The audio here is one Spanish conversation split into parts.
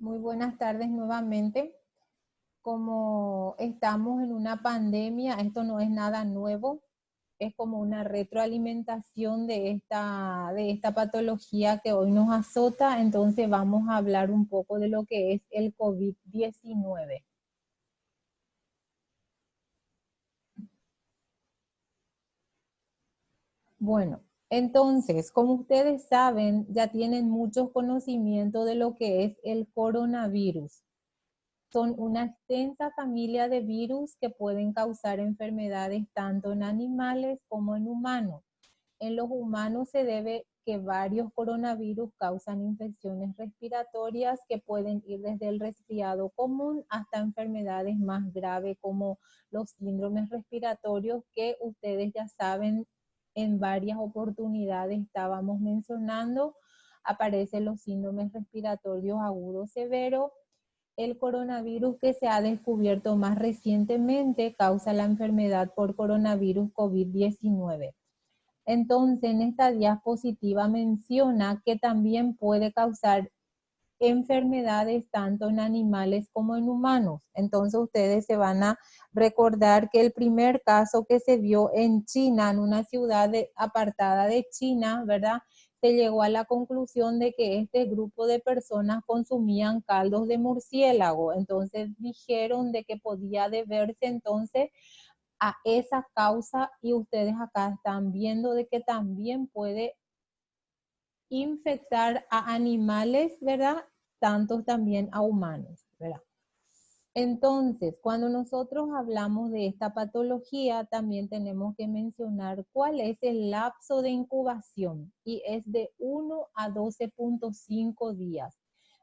Muy buenas tardes nuevamente. Como estamos en una pandemia, esto no es nada nuevo, es como una retroalimentación de esta patología que hoy nos azota, entonces vamos a hablar un poco de lo que es el COVID-19. Bueno, entonces, como ustedes saben, ya tienen muchos conocimientos de lo que es el coronavirus. Son una extensa familia de virus que pueden causar enfermedades tanto en animales como en humanos. En los humanos se debe que varios coronavirus causan infecciones respiratorias que pueden ir desde el resfriado común hasta enfermedades más graves como los síndromes respiratorios que ustedes ya saben en varias oportunidades estábamos mencionando. Aparecen los síndromes respiratorios agudos severos. El coronavirus que se ha descubierto más recientemente causa la enfermedad por coronavirus COVID-19. Entonces, en esta diapositiva menciona que también puede causar enfermedades tanto en animales como en humanos. Entonces, ustedes se van a recordar que el primer caso que se vio en China, en una ciudad apartada de China, ¿verdad? Se llegó a la conclusión de que este grupo de personas consumían caldos de murciélago. Entonces, dijeron de que podía deberse entonces a esa causa y ustedes acá están viendo de que también puede infectar a animales, ¿verdad? Tanto también a humanos, ¿verdad? Entonces, cuando nosotros hablamos de esta patología, también tenemos que mencionar cuál es el lapso de incubación y es de 1 a 12.5 días.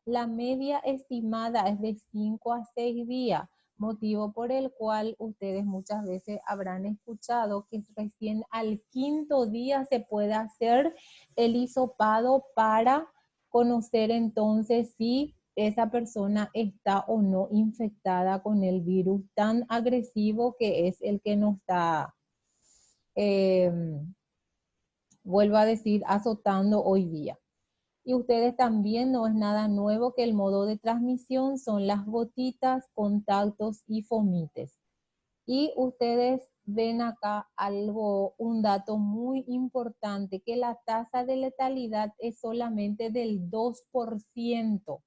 La media estimada es de 5 a 6 días, motivo por el cual ustedes muchas veces habrán escuchado que recién al quinto día se puede hacer el hisopado para conocer entonces si esa persona está o no infectada con el virus tan agresivo que es el que nos está, eh, vuelvo a decir, azotando hoy día. Y ustedes también no es nada nuevo que el modo de transmisión son las gotitas, contactos y fomites. Y ustedes ven acá algo, un dato muy importante, que la tasa de letalidad es solamente del 2%.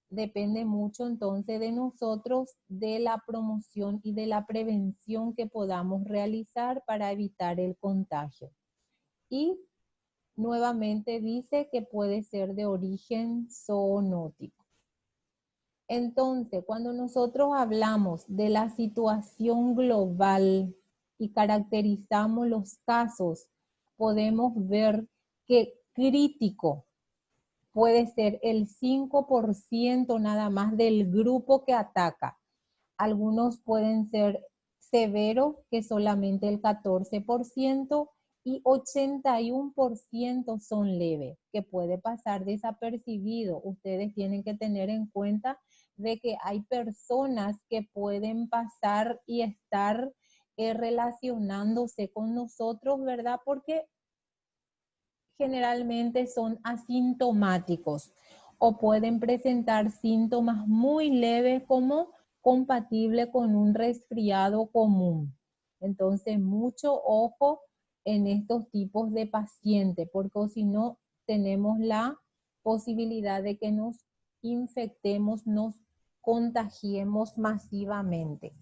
Depende mucho entonces de nosotros, de la promoción y de la prevención que podamos realizar para evitar el contagio. Y nuevamente dice que puede ser de origen zoonótico. Entonces, cuando nosotros hablamos de la situación global y caracterizamos los casos, podemos ver que crítico puede ser el 5% nada más del grupo que ataca. Algunos pueden ser severos, que solamente el 14%, y 81% son leves, que puede pasar desapercibido. Ustedes tienen que tener en cuenta de que hay personas que pueden pasar y estar relacionándose con nosotros, ¿verdad? Porque generalmente son asintomáticos o pueden presentar síntomas muy leves como compatible con un resfriado común. Entonces, mucho ojo en estos tipos de pacientes, porque si no, tenemos la posibilidad de que nos infectemos, nos contagiemos masivamente.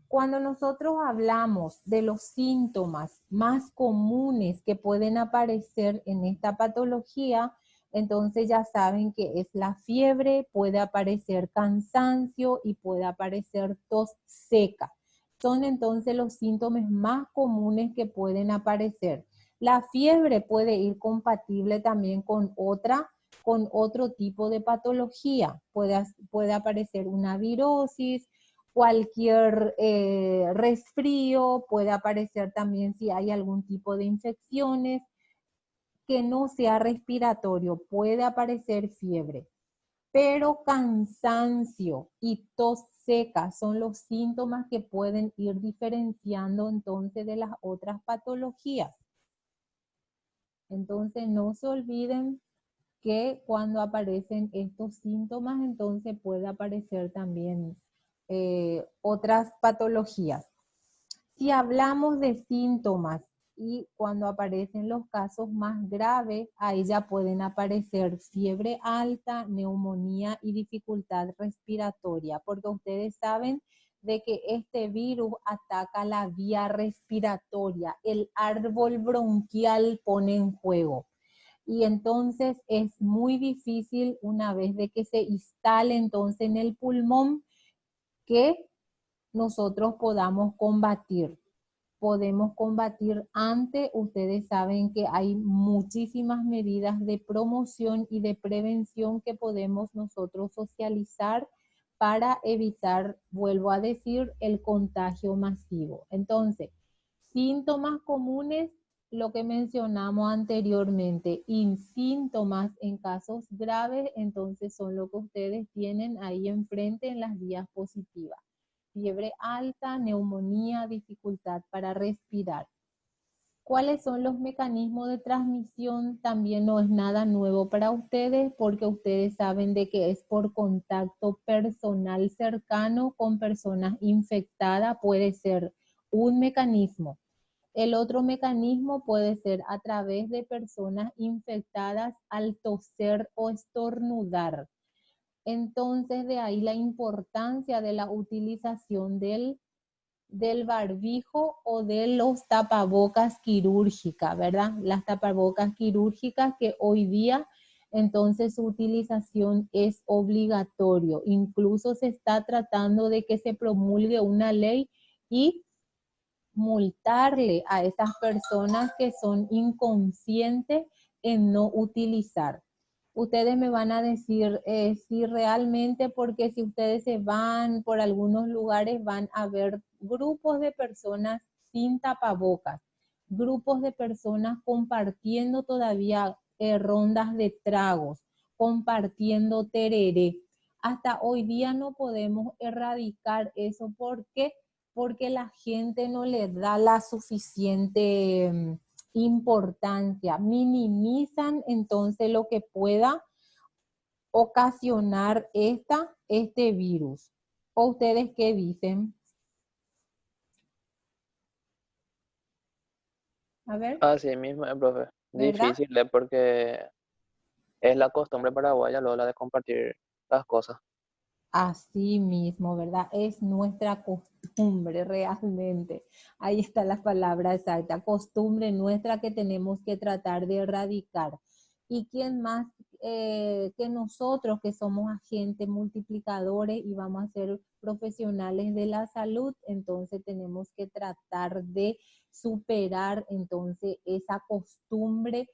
Cuando nosotros hablamos de los síntomas más comunes que pueden aparecer en esta patología, entonces ya saben que es la fiebre, puede aparecer cansancio y puede aparecer tos seca. Son entonces los síntomas más comunes que pueden aparecer. La fiebre puede ir compatible también con otro tipo de patología. Puede aparecer una virosis, cualquier resfrío, puede aparecer también si hay algún tipo de infecciones que no sea respiratorio, puede aparecer fiebre, pero cansancio y tos seca son los síntomas que pueden ir diferenciando entonces de las otras patologías. Entonces no se olviden que cuando aparecen estos síntomas, entonces puede aparecer también otras patologías. Si hablamos de síntomas y cuando aparecen los casos más graves, ahí ya pueden aparecer fiebre alta, neumonía y dificultad respiratoria, porque ustedes saben de que este virus ataca la vía respiratoria, el árbol bronquial pone en juego. Y entonces es muy difícil una vez de que se instale entonces en el pulmón que nosotros podamos combatir. Podemos combatir antes, ustedes saben que hay muchísimas medidas de promoción y de prevención que podemos nosotros socializar para evitar, vuelvo a decir, el contagio masivo. Entonces, síntomas comunes, lo que mencionamos anteriormente, y síntomas en casos graves, entonces son lo que ustedes tienen ahí enfrente en las diapositivas. Fiebre alta, neumonía, dificultad para respirar. ¿Cuáles son los mecanismos de transmisión? También no es nada nuevo para ustedes porque ustedes saben de que es por contacto personal cercano con personas infectadas, puede ser un mecanismo. El otro mecanismo puede ser a través de personas infectadas al toser o estornudar. Entonces, de ahí la importancia de la utilización del barbijo o de los tapabocas quirúrgicas, ¿verdad? Las tapabocas quirúrgicas que hoy día, entonces su utilización es obligatorio. Incluso se está tratando de que se promulgue una ley y multarle a esas personas que son inconscientes en no utilizar. Ustedes me van a decir si realmente, porque si ustedes se van por algunos lugares van a ver grupos de personas sin tapabocas, grupos de personas compartiendo todavía rondas de tragos, compartiendo tereré. Hasta hoy día no podemos erradicar eso porque la gente no le da la suficiente importancia, minimizan entonces lo que pueda ocasionar este virus. ¿O ustedes qué dicen? A ver, Así mismo, profe. ¿verdad? Difícil, porque es la costumbre paraguaya, luego la de compartir las cosas. Así mismo, ¿verdad? Es nuestra costumbre realmente. Ahí está la palabra exacta, costumbre nuestra que tenemos que tratar de erradicar. ¿Y quién más que nosotros que somos agentes multiplicadores y vamos a ser profesionales de la salud? Entonces tenemos que tratar de superar entonces esa costumbre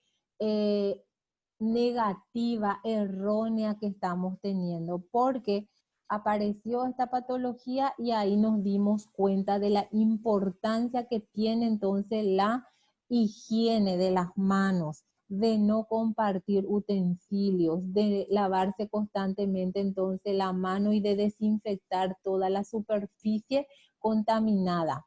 negativa, errónea que estamos teniendo, porque apareció esta patología y ahí nos dimos cuenta de la importancia que tiene entonces la higiene de las manos, de no compartir utensilios, de lavarse constantemente entonces la mano y de desinfectar toda la superficie contaminada.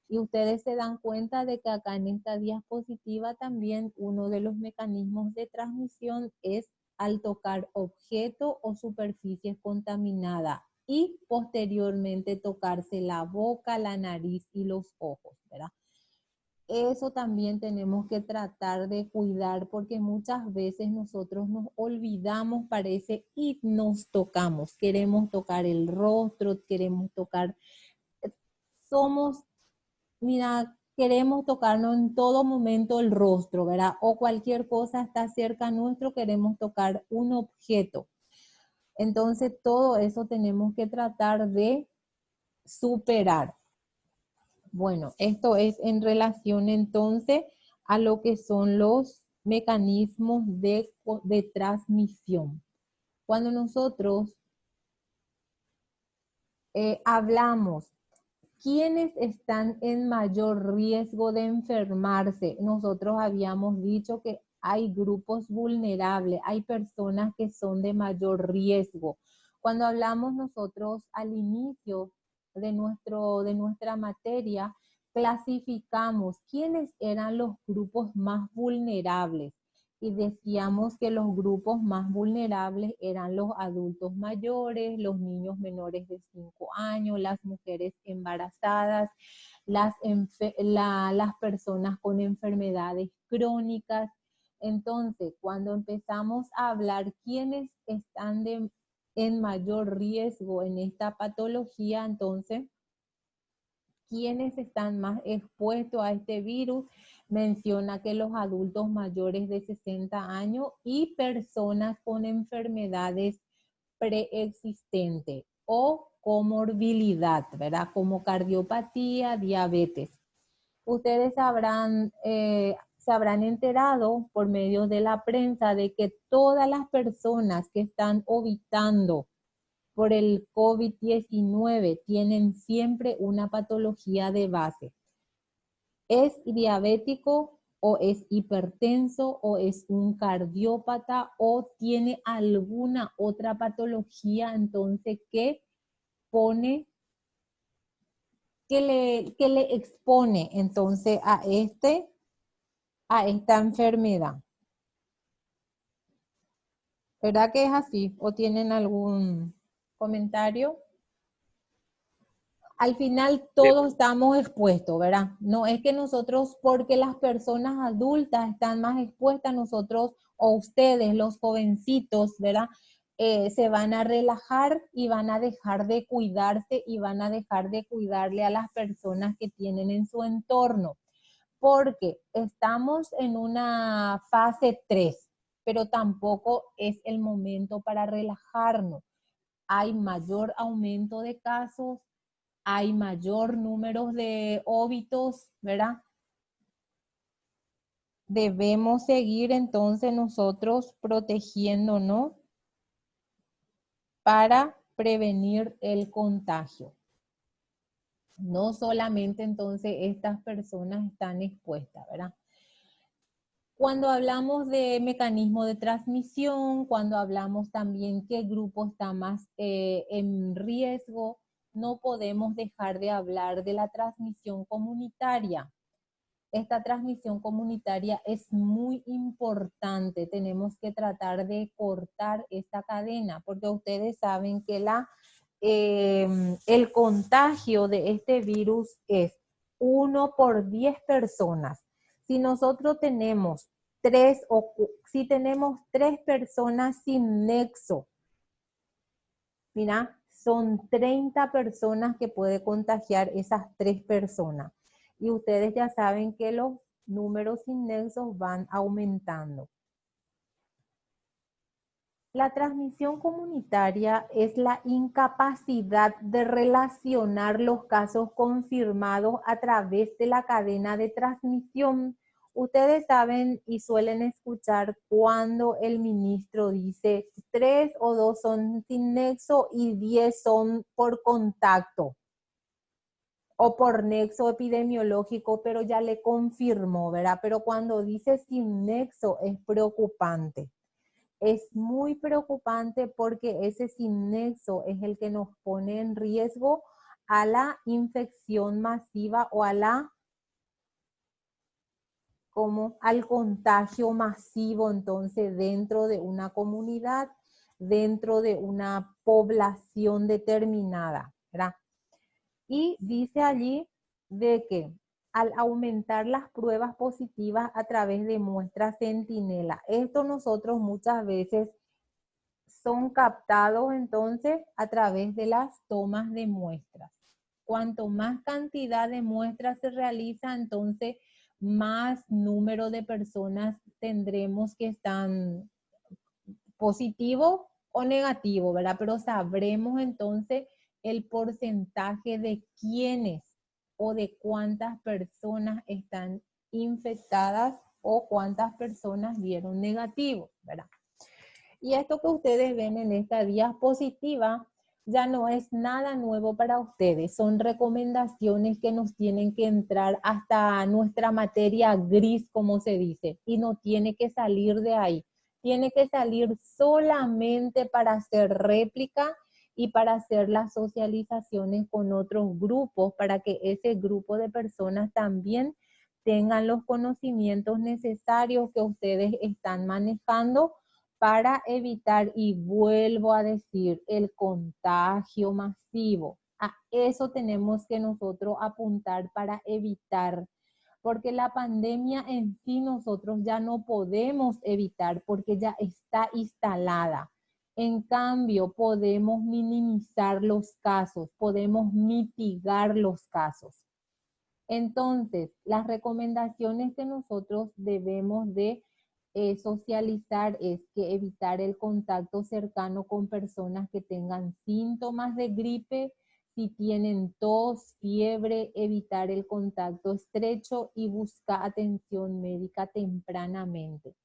Y ustedes se dan cuenta de que acá en esta diapositiva también uno de los mecanismos de transmisión es al tocar objeto o superficie contaminada y posteriormente tocarse la boca, la nariz y los ojos, ¿verdad? Eso también tenemos que tratar de cuidar porque muchas veces nosotros nos olvidamos, parece, y nos tocamos. Queremos tocar el rostro, queremos tocar, somos, mira, queremos tocarnos en todo momento el rostro, ¿verdad? O cualquier cosa está cerca nuestro, queremos tocar un objeto. Entonces, todo eso tenemos que tratar de superar. Bueno, esto es en relación entonces a lo que son los mecanismos de transmisión. Cuando nosotros hablamos, ¿quiénes están en mayor riesgo de enfermarse? Nosotros habíamos dicho que hay grupos vulnerables, hay personas que son de mayor riesgo. Cuando hablamos nosotros al inicio de nuestra materia, clasificamos quiénes eran los grupos más vulnerables. y decíamos que los grupos más vulnerables eran los adultos mayores, los niños menores de 5 años, las mujeres embarazadas, las personas con enfermedades crónicas. Entonces, cuando empezamos a hablar quiénes están en mayor riesgo en esta patología, entonces, quiénes están más expuestos a este virus, menciona que los adultos mayores de 60 años y personas con enfermedades preexistentes o comorbilidad, ¿verdad? Como cardiopatía, diabetes. Ustedes se habrán enterado por medio de la prensa de que todas las personas que están obitando por el COVID-19 tienen siempre una patología de base. ¿Es diabético o es hipertenso o es un cardiópata o tiene alguna otra patología entonces que pone, que le expone entonces a esta enfermedad? ¿Verdad que es así? ¿O tienen algún comentario? Al final todos estamos expuestos, ¿verdad? No es que nosotros, porque las personas adultas están más expuestas, nosotros o ustedes, los jovencitos, ¿verdad? Se van a relajar y van a dejar de cuidarse y van a dejar de cuidarle a las personas que tienen en su entorno, porque estamos en una fase 3, pero tampoco es el momento para relajarnos. Hay mayor aumento de casos, hay mayor número de óbitos, ¿verdad? Debemos seguir entonces nosotros protegiéndonos para prevenir el contagio. No solamente entonces estas personas están expuestas, ¿verdad? Cuando hablamos de mecanismo de transmisión, cuando hablamos también qué grupo está más en riesgo, no podemos dejar de hablar de la transmisión comunitaria. Esta transmisión comunitaria es muy importante. Tenemos que tratar de cortar esta cadena, porque ustedes saben que el contagio de este virus es 1 por 10 personas. Si nosotros tenemos si tenemos 3 personas sin nexo, mira, son 30 personas que puede contagiar esas 3 personas. Y ustedes ya saben que los números sin nexos van aumentando. La transmisión comunitaria es la incapacidad de relacionar los casos confirmados a través de la cadena de transmisión. Ustedes saben y suelen escuchar cuando el ministro dice 3 o 2 son sin nexo y 10 son por contacto o por nexo epidemiológico, pero ya le confirmó, ¿verdad? Pero cuando dice sin nexo es preocupante. Es muy preocupante porque ese sin nexo es el que nos pone en riesgo a la infección masiva o al contagio masivo, entonces, dentro de una comunidad, dentro de una población determinada, ¿verdad? Y dice allí de que al aumentar las pruebas positivas a través de muestras centinela, esto nosotros muchas veces son captados entonces a través de las tomas de muestras. Cuanto más cantidad de muestras se realiza, entonces más número de personas tendremos que están positivo o negativo, ¿verdad? Pero sabremos entonces el porcentaje de quiénes o de cuántas personas están infectadas o cuántas personas dieron negativo, ¿verdad? Y esto que ustedes ven en esta diapositiva ya no es nada nuevo para ustedes, son recomendaciones que nos tienen que entrar hasta nuestra materia gris, como se dice, y no tiene que salir de ahí. Tiene que salir solamente para hacer réplica y para hacer las socializaciones con otros grupos, para que ese grupo de personas también tengan los conocimientos necesarios que ustedes están manejando para evitar, y vuelvo a decir, el contagio masivo. A eso tenemos que nosotros apuntar para evitar, porque la pandemia en sí nosotros ya no podemos evitar porque ya está instalada. En cambio, podemos minimizar los casos, podemos mitigar los casos. Entonces, las recomendaciones que nosotros debemos de socializar es que evitar el contacto cercano con personas que tengan síntomas de gripe. Si tienen tos, fiebre, evitar el contacto estrecho y buscar atención médica tempranamente.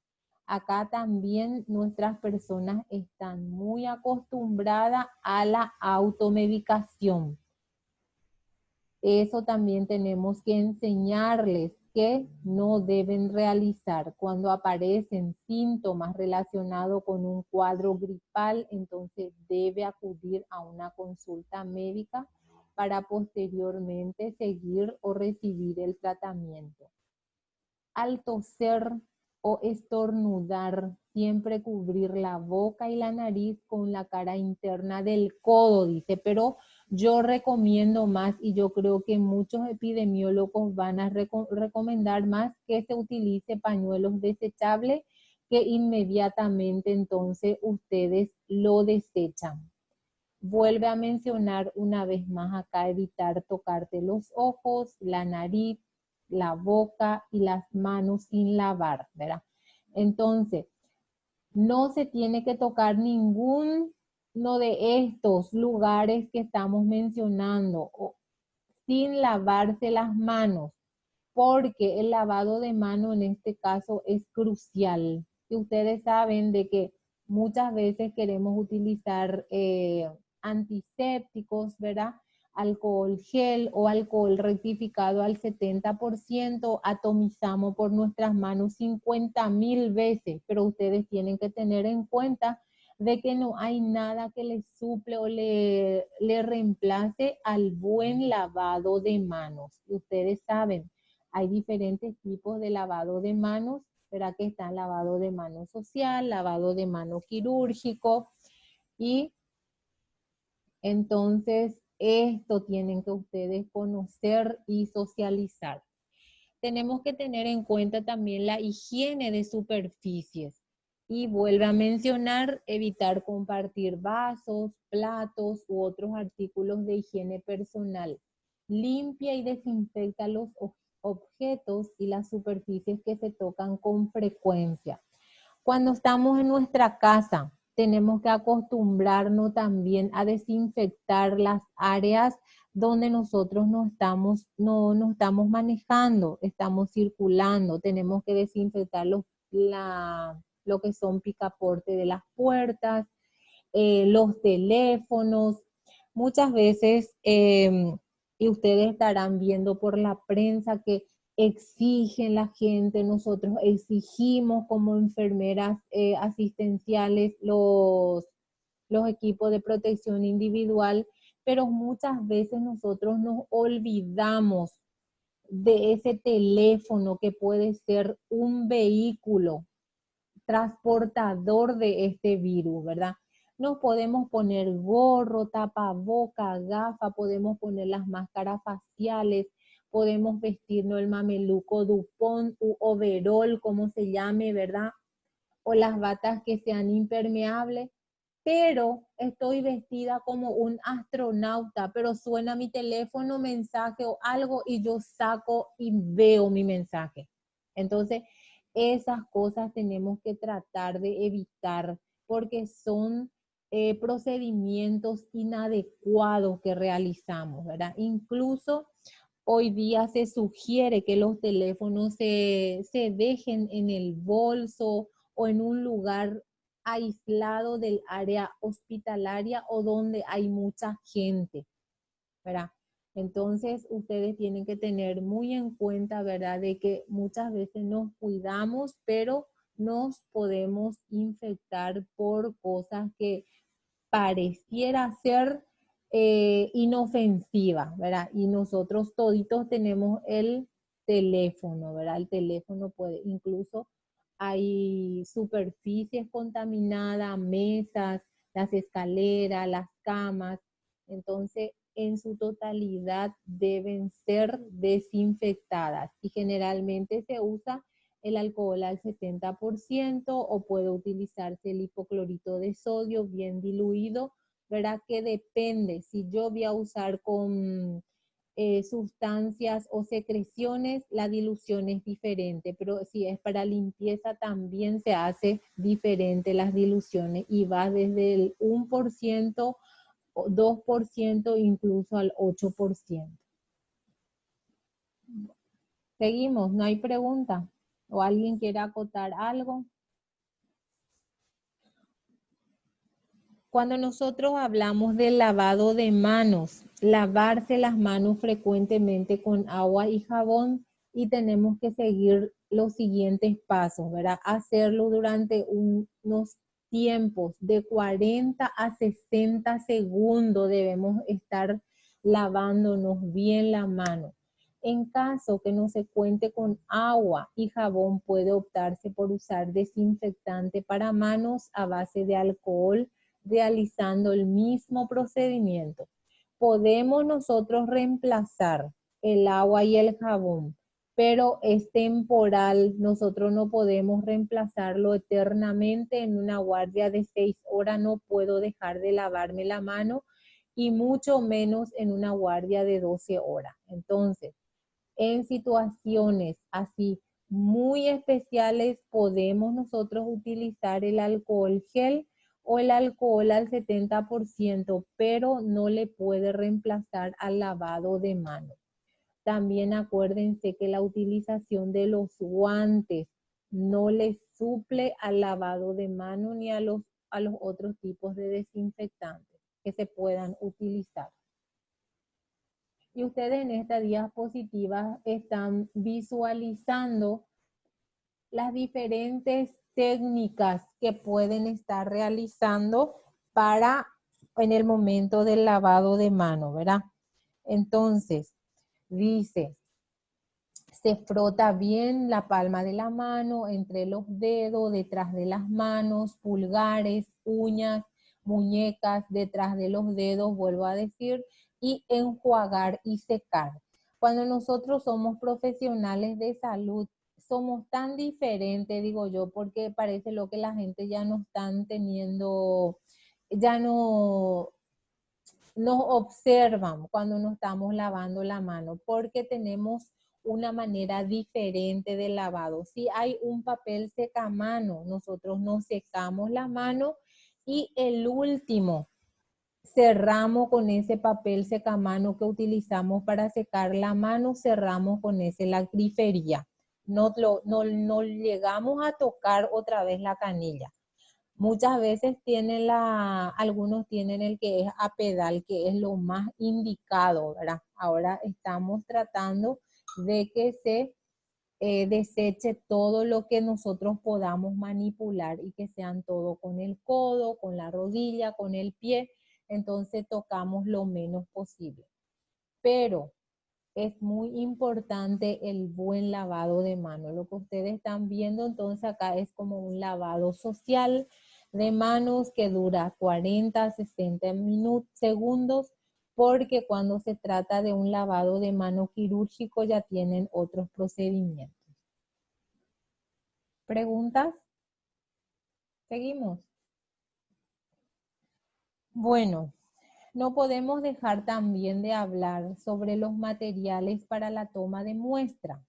Acá también nuestras personas están muy acostumbradas a la automedicación. Eso también tenemos que enseñarles que no deben realizar. Cuando aparecen síntomas relacionados con un cuadro gripal, entonces debe acudir a una consulta médica para posteriormente seguir o recibir el tratamiento. Al toser o estornudar, siempre cubrir la boca y la nariz con la cara interna del codo, dice, pero yo recomiendo más, y yo creo que muchos epidemiólogos van a recomendar más, que se utilice pañuelos desechables, que inmediatamente entonces ustedes lo desechan. Vuelve a mencionar una vez más acá, evitar tocarte los ojos, la nariz, la boca y las manos sin lavar, ¿verdad? Entonces, no se tiene que tocar ninguno de estos lugares que estamos mencionando sin lavarse las manos, porque el lavado de mano en este caso es crucial. Y ustedes saben de que muchas veces queremos utilizar antisépticos, ¿verdad? Alcohol gel o alcohol rectificado al 70%, atomizamos por nuestras manos 50.000 veces, pero ustedes tienen que tener en cuenta de que no hay nada que le suple o le reemplace al buen lavado de manos. Y ustedes saben, hay diferentes tipos de lavado de manos, ¿verdad? Que está el lavado de mano social, lavado de mano quirúrgico, y entonces esto tienen que ustedes conocer y socializar. Tenemos que tener en cuenta también la higiene de superficies. Y vuelve a mencionar, evitar compartir vasos, platos u otros artículos de higiene personal. Limpia y desinfecta los objetos y las superficies que se tocan con frecuencia. Cuando estamos en nuestra casa, tenemos que acostumbrarnos también a desinfectar las áreas donde nosotros no estamos manejando, estamos circulando. Tenemos que desinfectar lo que son picaporte de las puertas, los teléfonos. Muchas veces, y ustedes estarán viendo por la prensa que exigen la gente, nosotros exigimos como enfermeras asistenciales los equipos de protección individual, pero muchas veces nosotros nos olvidamos de ese teléfono que puede ser un vehículo transportador de este virus, ¿verdad? Nos podemos poner gorro, tapaboca, gafa, podemos poner las máscaras faciales, podemos vestirnos el mameluco dupont u overol, como se llame, ¿verdad? O las batas que sean impermeables, pero estoy vestida como un astronauta, pero suena mi teléfono, mensaje o algo y yo saco y veo mi mensaje. Entonces, esas cosas tenemos que tratar de evitar porque son procedimientos inadecuados que realizamos, ¿verdad? Incluso hoy día se sugiere que los teléfonos se dejen en el bolso o en un lugar aislado del área hospitalaria o donde hay mucha gente, ¿verdad? Entonces, ustedes tienen que tener muy en cuenta, ¿verdad? De que muchas veces nos cuidamos, pero nos podemos infectar por cosas que pareciera ser inofensiva, ¿verdad? Y nosotros toditos tenemos teléfono, ¿verdad? El teléfono puede, incluso hay superficies contaminadas, mesas, las escaleras, las camas. Entonces, en su totalidad deben ser desinfectadas y generalmente se usa el alcohol al 70% o puede utilizarse el hipoclorito de sodio bien diluido. ¿Verdad? Que depende, si yo voy a usar con sustancias o secreciones, la dilución es diferente, pero si es para limpieza también se hace diferente las diluciones y va desde el 1%, 2%, incluso al 8%. Seguimos, ¿no hay pregunta? ¿O alguien quiere acotar algo? Cuando nosotros hablamos del lavado de manos, lavarse las manos frecuentemente con agua y jabón y tenemos que seguir los siguientes pasos, ¿verdad? Hacerlo durante unos tiempos de 40 a 60 segundos debemos estar lavándonos bien la mano. En caso que no se cuente con agua y jabón, puede optarse por usar desinfectante para manos a base de alcohol, realizando el mismo procedimiento. Podemos nosotros reemplazar el agua y el jabón, pero es temporal. Nosotros no podemos reemplazarlo eternamente. En una guardia de 6 horas no puedo dejar de lavarme la mano y mucho menos en una guardia de 12 horas. Entonces, en situaciones así muy especiales podemos nosotros utilizar el alcohol gel o el alcohol al 70%, pero no le puede reemplazar al lavado de manos. También acuérdense que la utilización de los guantes no le suple al lavado de mano ni a los otros tipos de desinfectantes que se puedan utilizar. Y ustedes en esta diapositiva están visualizando las diferentes técnicas que pueden estar realizando para en el momento del lavado de mano, ¿verdad? Entonces, dice, se frota bien la palma de la mano entre los dedos, detrás de las manos, pulgares, uñas, muñecas, detrás de los dedos, vuelvo a decir, y enjuagar y secar. Cuando nosotros somos profesionales de salud, somos tan diferentes, digo yo, porque parece lo que la gente ya no están teniendo, ya no nos observan cuando nos estamos lavando la mano, porque tenemos una manera diferente de lavado. Si hay un papel secamano, nosotros nos secamos la mano y el último cerramos con ese papel secamano que utilizamos para secar la mano, cerramos con ese la grifería. No llegamos a tocar otra vez la canilla. Muchas veces algunos tienen el que es a pedal, que es lo más indicado, ¿verdad? Ahora estamos tratando de que se deseche todo lo que nosotros podamos manipular y que sean todo con el codo, con la rodilla, con el pie. Entonces tocamos lo menos posible. Pero es muy importante el buen lavado de manos. Lo que ustedes están viendo entonces acá es como un lavado social de manos que dura 40 a 60 segundos, porque cuando se trata de un lavado de mano quirúrgico ya tienen otros procedimientos. ¿Preguntas? Seguimos. Bueno, no podemos dejar también de hablar sobre los materiales para la toma de muestra.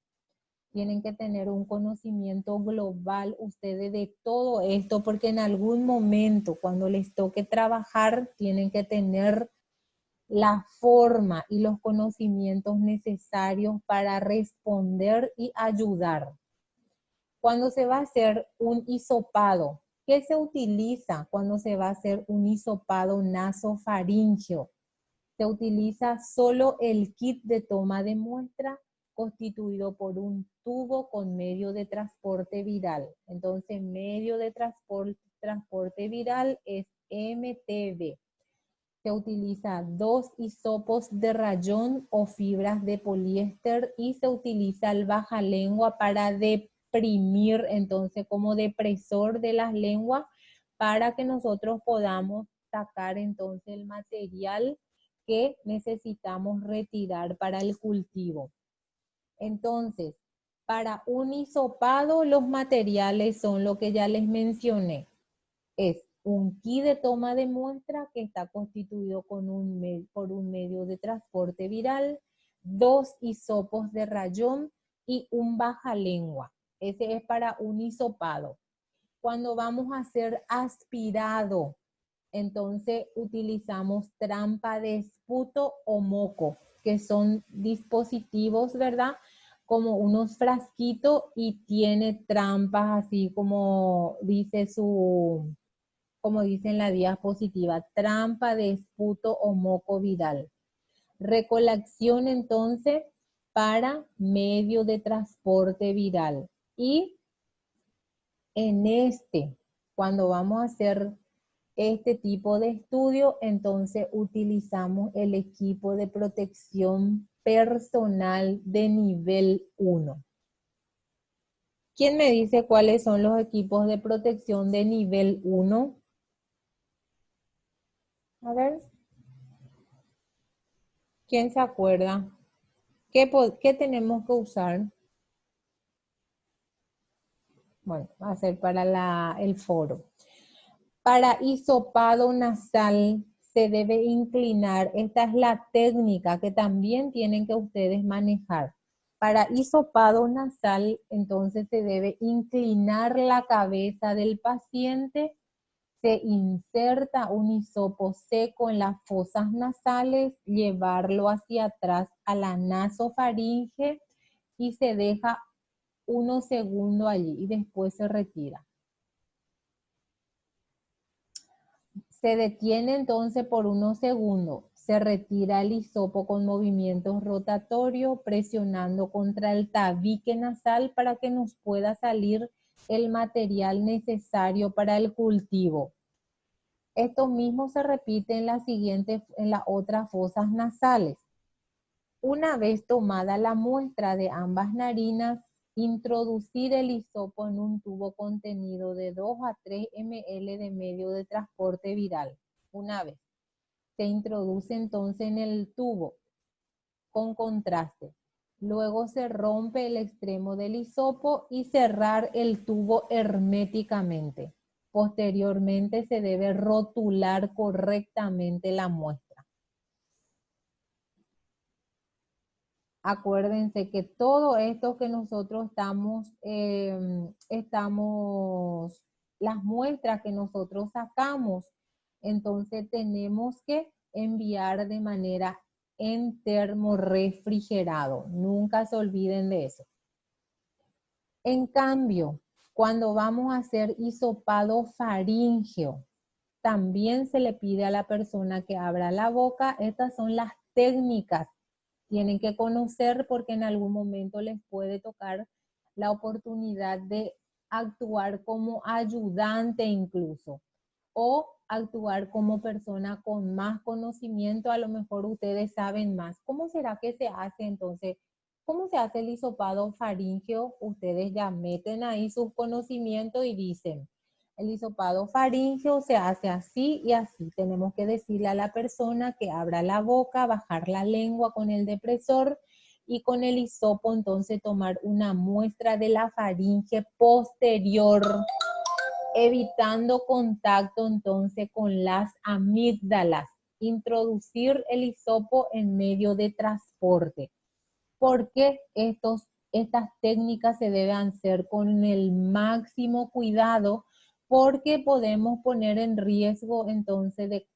Tienen que tener un conocimiento global ustedes de todo esto, porque en algún momento cuando les toque trabajar, tienen que tener la forma y los conocimientos necesarios para responder y ayudar. Cuando se va a hacer un hisopado, ¿qué se utiliza cuando se va a hacer un hisopado nasofaríngeo? Se utiliza solo el kit de toma de muestra constituido por un tubo con medio de transporte viral. Entonces, medio de transporte viral es MTV. se utiliza 2 hisopos de rayón o fibras de poliéster y se utiliza el bajalengua para deprimir, entonces como depresor de las lenguas para que nosotros podamos sacar entonces el material que necesitamos retirar para el cultivo. Entonces, para un hisopado los materiales son lo que ya les mencioné. Es un kit de toma de muestra que está constituido por un medio de transporte viral, 2 hisopos de rayón y un bajalengua. Ese es para un hisopado. Cuando vamos a hacer aspirado, entonces utilizamos trampa de esputo o moco, que son dispositivos, ¿verdad? Como unos frasquitos y tiene trampas así como dice como dice en la diapositiva, trampa de esputo o moco viral. Recolección entonces para medio de transporte viral. Y cuando vamos a hacer este tipo de estudio, entonces utilizamos el equipo de protección personal de nivel 1. ¿Quién me dice cuáles son los equipos de protección de nivel 1? A ver. ¿Quién se acuerda? ¿Qué tenemos que usar? Bueno, va a ser para el foro. Para hisopado nasal se debe inclinar. Esta es la técnica que también tienen que ustedes manejar. Para hisopado nasal, entonces se debe inclinar la cabeza del paciente. Se inserta un hisopo seco en las fosas nasales, llevarlo hacia atrás a la nasofaringe y se deja unos segundos allí y después se retira. Se detiene entonces por unos segundos. Se retira el hisopo con movimientos rotatorios, presionando contra el tabique nasal para que nos pueda salir el material necesario para el cultivo. Esto mismo se repite en las otras fosas nasales. Una vez tomada la muestra de ambas narinas, introducir el hisopo en un tubo contenido de 2 a 3 ml de medio de transporte viral. Una vez. Se introduce entonces en el tubo con contraste. Luego se rompe el extremo del hisopo y cerrar el tubo herméticamente. Posteriormente se debe rotular correctamente la muestra. Acuérdense que todo esto que nosotros las muestras que nosotros sacamos, entonces tenemos que enviar de manera en termo refrigerado. Nunca se olviden de eso. En cambio, cuando vamos a hacer hisopado faríngeo, también se le pide a la persona que abra la boca. Estas son las técnicas. Tienen que conocer porque en algún momento les puede tocar la oportunidad de actuar como ayudante incluso, o actuar como persona con más conocimiento. A lo mejor ustedes saben más. ¿Cómo será que se hace entonces? ¿Cómo se hace el hisopado faríngeo? Ustedes ya meten ahí sus conocimientos y dicen, el hisopado faríngeo se hace así y así. Tenemos que decirle a la persona que abra la boca, bajar la lengua con el depresor y con el hisopo entonces tomar una muestra de la faringe posterior, evitando contacto entonces con las amígdalas. Introducir el hisopo en medio de transporte. ¿Por qué estas técnicas se deben hacer con el máximo cuidado? Porque podemos poner en riesgo entonces de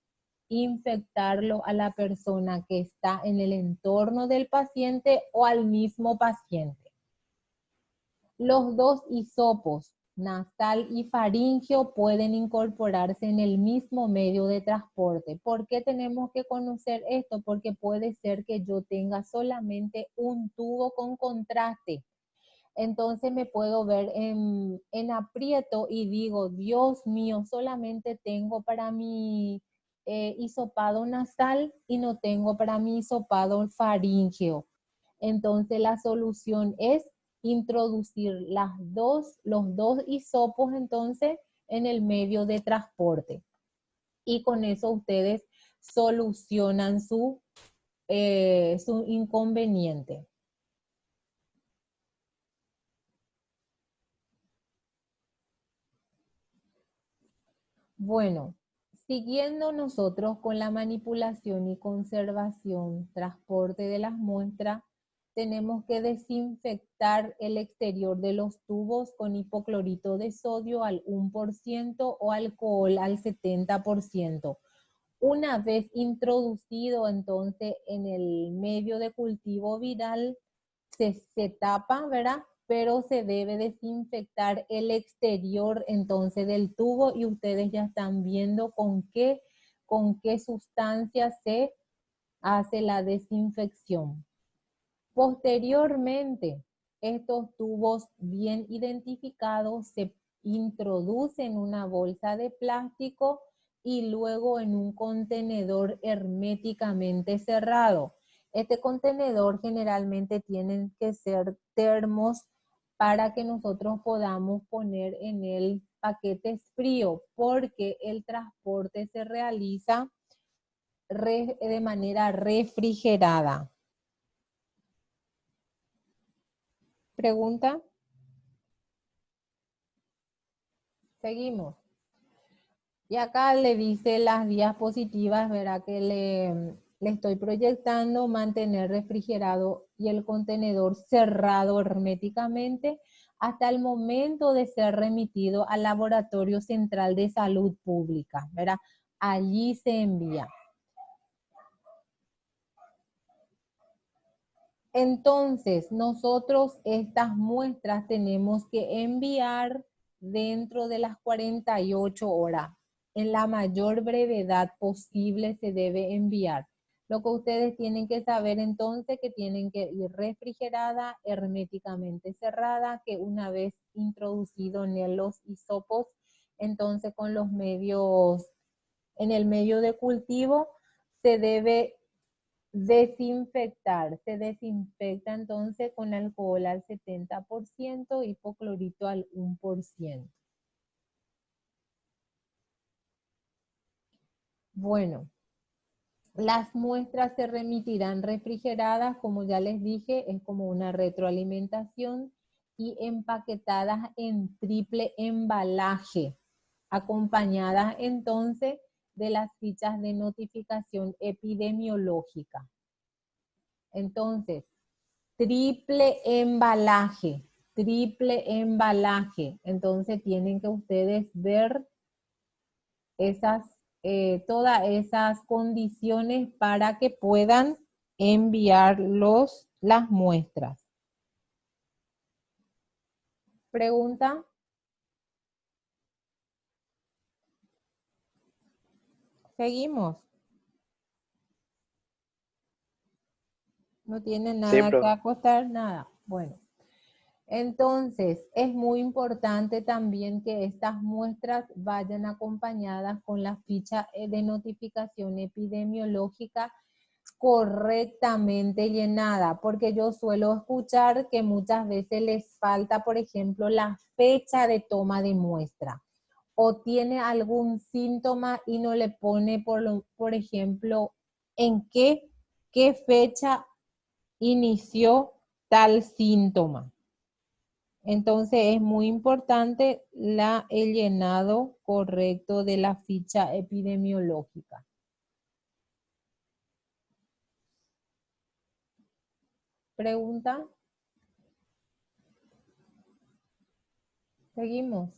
infectarlo a la persona que está en el entorno del paciente o al mismo paciente. Los dos hisopos, nasal y faríngeo, pueden incorporarse en el mismo medio de transporte. ¿Por qué tenemos que conocer esto? Porque puede ser que yo tenga solamente un tubo con contraste. Entonces me puedo ver en aprieto y digo, Dios mío, solamente tengo para mi hisopado nasal y no tengo para mi hisopado faríngeo. Entonces la solución es introducir los dos hisopos entonces en el medio de transporte. Y con eso ustedes solucionan su inconveniente. Bueno, siguiendo nosotros con la manipulación y conservación, transporte de las muestras, tenemos que desinfectar el exterior de los tubos con hipoclorito de sodio al 1% o alcohol al 70%. Una vez introducido entonces en el medio de cultivo viral, se tapa, ¿verdad? Pero se debe desinfectar el exterior entonces del tubo y ustedes ya están viendo con qué sustancia se hace la desinfección. Posteriormente, estos tubos bien identificados se introducen en una bolsa de plástico y luego en un contenedor herméticamente cerrado. Este contenedor generalmente tienen que ser termos para que nosotros podamos poner en el paquete frío, porque el transporte se realiza de manera refrigerada. ¿Pregunta? Seguimos. Y acá le dice las diapositivas, verá que le estoy proyectando mantener refrigerado y el contenedor cerrado herméticamente hasta el momento de ser remitido al Laboratorio Central de Salud Pública, ¿verdad? Allí se envía. Entonces, nosotros estas muestras tenemos que enviar dentro de las 48 horas. En la mayor brevedad posible se debe enviar. Lo que ustedes tienen que saber entonces que tienen que ir refrigerada, herméticamente cerrada, que una vez introducido en los hisopos, entonces con los medios, en el medio de cultivo, se debe desinfectar. Se desinfecta entonces con alcohol al 70%, hipoclorito al 1%. Bueno, las muestras se remitirán refrigeradas, como ya les dije, es como una retroalimentación, y empaquetadas en triple embalaje, acompañadas entonces de las fichas de notificación epidemiológica. Entonces, triple embalaje. Entonces tienen que ustedes ver todas esas condiciones para que puedan enviar las muestras. ¿Pregunta? Seguimos. No tiene nada que acostar, nada. Bueno. Entonces, es muy importante también que estas muestras vayan acompañadas con la ficha de notificación epidemiológica correctamente llenada, porque yo suelo escuchar que muchas veces les falta, por ejemplo, la fecha de toma de muestra, o tiene algún síntoma y no le pone, por ejemplo, en qué fecha inició tal síntoma. Entonces es muy importante el llenado correcto de la ficha epidemiológica. ¿Pregunta? Seguimos.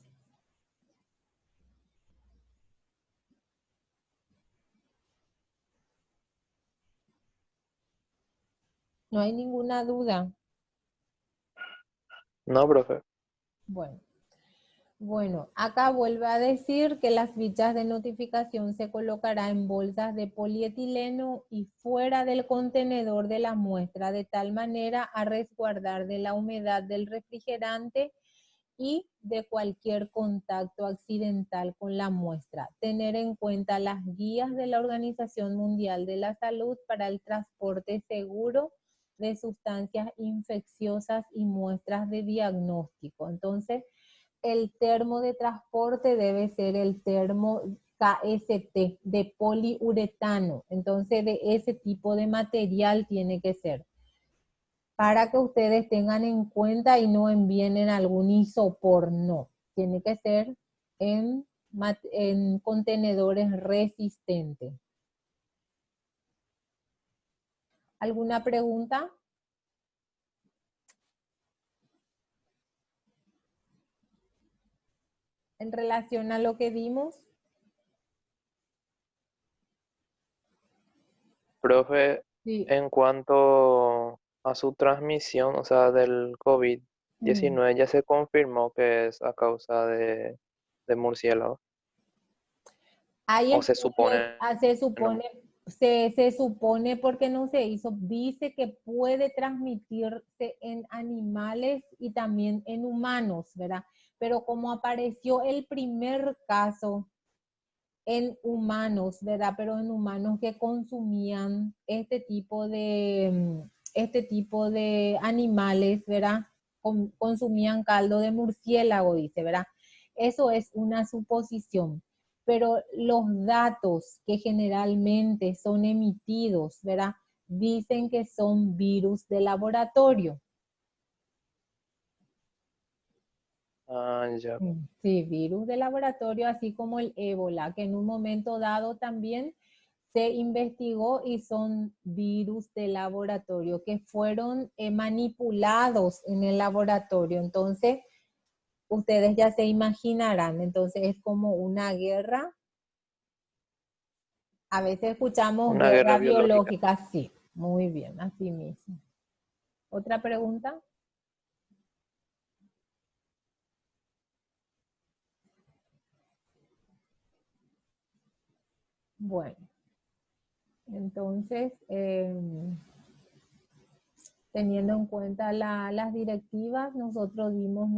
¿No hay ninguna duda? No, profe. Bueno, acá vuelve a decir que las fichas de notificación se colocará en bolsas de polietileno y fuera del contenedor de la muestra, de tal manera a resguardar de la humedad del refrigerante y de cualquier contacto accidental con la muestra. Tener en cuenta las guías de la Organización Mundial de la Salud para el transporte seguro de sustancias infecciosas y muestras de diagnóstico. Entonces, el termo de transporte debe ser el termo KST de poliuretano. Entonces, de ese tipo de material tiene que ser, para que ustedes tengan en cuenta y no envíen en algún isopor, no. Tiene que ser en contenedores resistentes. ¿Alguna pregunta? En relación a lo que vimos. Profe, Sí. en cuanto a su transmisión, o sea, del COVID-19, ya se confirmó que es a causa de murciélagos. Hay O se estudios, supone, no. se supone porque no se hizo, dice que puede transmitirse en animales y también en humanos, ¿verdad? Pero como apareció el primer caso en humanos, ¿verdad? Pero en humanos que consumían este tipo de animales, ¿verdad? Consumían caldo de murciélago, dice, ¿verdad? Eso es una suposición, pero los datos que generalmente son emitidos, ¿verdad? Dicen que son virus de laboratorio. Ah, ya. Sí, virus de laboratorio, así como el ébola, que en un momento dado también se investigó y son virus de laboratorio que fueron manipulados en el laboratorio. Entonces, ustedes ya se imaginarán, entonces es como una guerra. A veces escuchamos Una guerra guerra biológica. biológica, sí, muy bien, así mismo. ¿Otra pregunta? Bueno, entonces, teniendo en cuenta las directivas, nosotros dimos